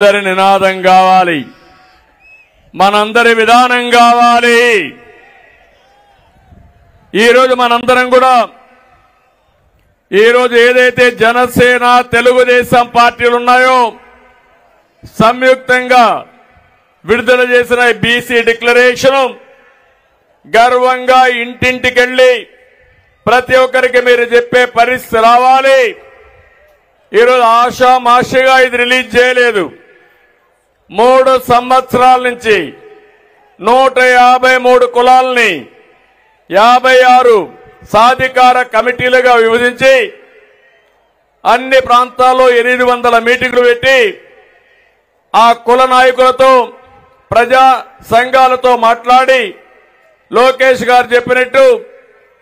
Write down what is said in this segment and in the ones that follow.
మనందరి నినాదం కావాలి, మనందరి విధానం కావాలి. ఈరోజు మనందరం కూడా ఈరోజు ఏదైతే జనసేన తెలుగుదేశం పార్టీలు ఉన్నాయో సంయుక్తంగా విడుదల చేసిన బీసీ డిక్లరేషన్ గర్వంగా ఇంటింటికెళ్ళి ప్రతి ఒక్కరికి మీరు చెప్పే పరిస్థితి రావాలి. ఈరోజు ఆషామాషిగా ఇది రిలీజ్ చేయలేదు. 3 సంవత్సరాల నుంచి 153 కులాలని 56 సాధికార కమిటీలుగా విభజించి అన్ని ప్రాంతాల్లో 800 మీటింగులు పెట్టి ఆ కుల నాయకులతో ప్రజా సంఘాలతో మాట్లాడి లోకేష్ గారు చెప్పినట్టు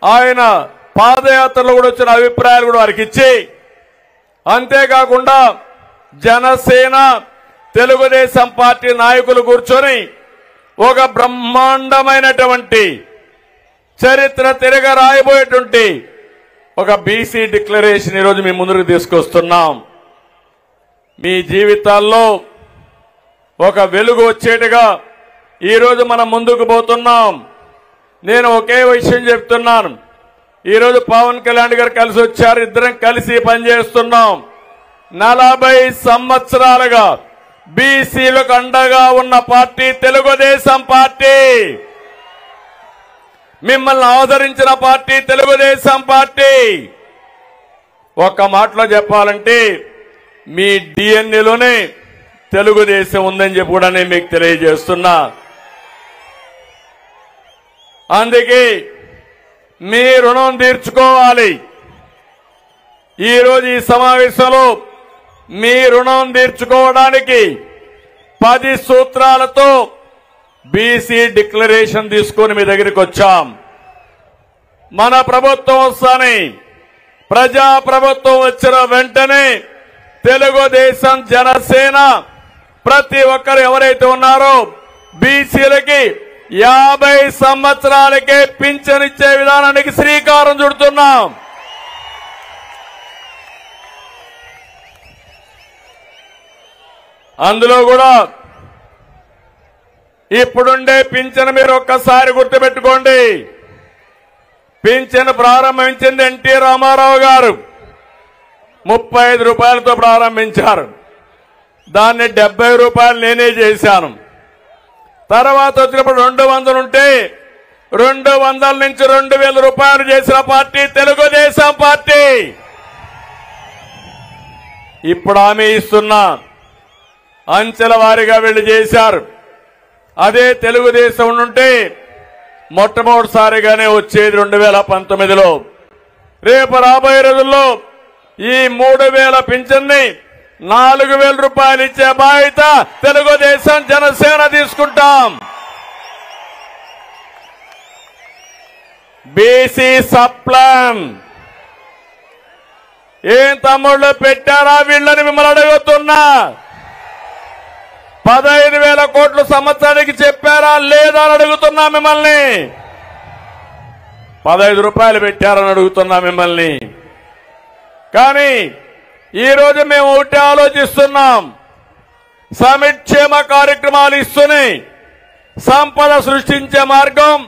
ఆయన పాదయాత్రలో కూడా వచ్చిన అభిప్రాయాలు కూడా వారికి ఇచ్చి, అంతేకాకుండా జనసేన తెలుగుదేశం పార్టీ నాయకులు కూర్చొని ఒక బ్రహ్మాండమైనటువంటి చరిత్ర తిరగ రాయబోయేటువంటి ఒక బీసీ డిక్లరేషన్ ఈరోజు మీ ముందుకు తీసుకొస్తున్నాం. మీ జీవితాల్లో ఒక వెలుగు వచ్చేట్టుగా ఈరోజు మనం ముందుకు పోతున్నాం. నేను ఒకే విషయం చెప్తున్నాను. ఈరోజు పవన్ కళ్యాణ్ గారు కలిసి వచ్చారు, ఇద్దరం కలిసి పనిచేస్తున్నాం. 40 సంవత్సరాలుగా బీసీలకు అండగా ఉన్న పార్టీ తెలుగుదేశం పార్టీ, మిమ్మల్ని ఆదరించిన పార్టీ తెలుగుదేశం పార్టీ. ఒక్క మాటలో చెప్పాలంటే మీ డిఎన్ఏలోనే తెలుగుదేశం ఉందని చెప్పి కూడా నేను మీకు తెలియజేస్తున్నా. అందుకే మీ రుణం తీర్చుకోవాలి. ఈరోజు ఈ సమావేశంలో మీ రుణం తీర్చుకోవడానికి 10 సూత్రాలతో బీసీ డిక్లరేషన్ తీసుకొని మీ దగ్గరికి వచ్చాం. మన ప్రభుత్వం వస్తానే, ప్రజా ప్రభుత్వం వచ్చిన వెంటనే తెలుగుదేశం జనసేన ప్రతి ఒక్కరు ఎవరైతే ఉన్నారో బీసీలకి 50 సంవత్సరాలకే పింఛనిచ్చే విధానానికి శ్రీకారం చుడుతున్నాం. అందులో కూడా ఇప్పుడుండే పింఛను మీరు ఒక్కసారి గుర్తుపెట్టుకోండి. పింఛను ప్రారంభించింది ఎన్టీ రామారావు గారు 35 రూపాయలతో ప్రారంభించారు. దాన్ని 70 రూపాయలు నేనే చేశాను. తర్వాత వచ్చినప్పుడు 200 ఉంటే 200 నుంచి 2000 రూపాయలు చేసిన పార్టీ తెలుగుదేశం పార్టీ. ఇప్పుడు హామీ ఇస్తున్నా, అంచెల వారీగా వీళ్ళు చేశారు. అదే తెలుగుదేశం ఉంటే మొట్టమొదటిసారిగానే వచ్చేది 2019లో. రేపు రాబోయే రోజుల్లో ఈ 3000 పింఛన్ని 4000 రూపాయలు ఇచ్చే బాధ్యత తెలుగుదేశం జనసేన తీసుకుంటాం. బీసీ సప్లాన్ ఏం తమ్ముళ్ళు పెట్టారా వీళ్ళని మిమ్మల్ని అడుగుతున్నా. 15,000 కోట్లు సంవత్సరానికి చెప్పారా లేదా అని అడుగుతున్నా మిమ్మల్ని. 15 రూపాయలు పెట్టారని అడుగుతున్నా మిమ్మల్ని. కానీ ఈరోజు మేము ఒకటి ఆలోచిస్తున్నాం, సంక్షేమ కార్యక్రమాలు ఇస్తూనే సంపద సృష్టించే మార్గం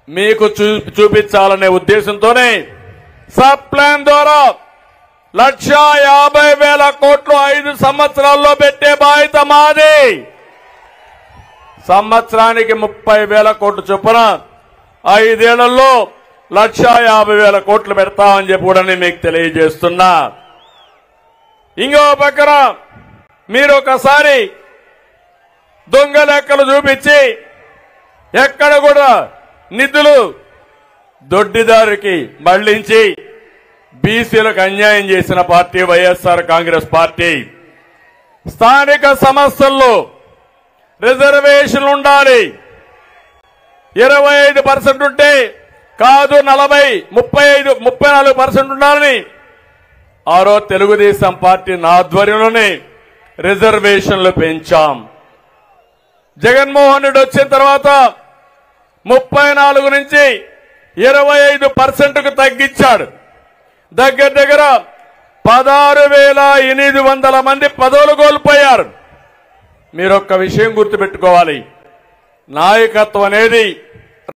మీకు చూపించాలనే ఉద్దేశంతోనే సబ్ ప్లాన్ ద్వారా 1,50,000 కోట్లు 5 సంవత్సరాల్లో పెట్టే బాధ్యత మాది. సంవత్సరానికి 30,000 కోట్లు చొప్పున 5 ఏళ్లలో 1,50,000 కోట్లు పెడతామని చెప్పి కూడా నేను మీకు తెలియజేస్తున్నా. ఇంకో పక్కన మీరు ఒకసారి దొంగ లెక్కలు చూపించి ఎక్కడ కూడా నిధులు దొడ్డిదారికి మళ్లించి బీసీలకు అన్యాయం చేసిన పార్టీ వైఎస్ఆర్ కాంగ్రెస్ పార్టీ. స్థానిక సంస్థల్లో రిజర్వేషన్లు ఉండాలి. 25% ఉంటే కాదు 34% ఉండాలని ఆ రోజు తెలుగుదేశం పార్టీ ఆధ్వర్యంలోనే రిజర్వేషన్లు పెంచాం. జగన్మోహన్ రెడ్డి వచ్చిన తర్వాత 34 నుంచి 25%కు తగ్గించాడు. దగ్గర 16,800 మంది పదవులు కోల్పోయారు. మీరొక్క విషయం గుర్తుపెట్టుకోవాలి. నాయకత్వం అనేది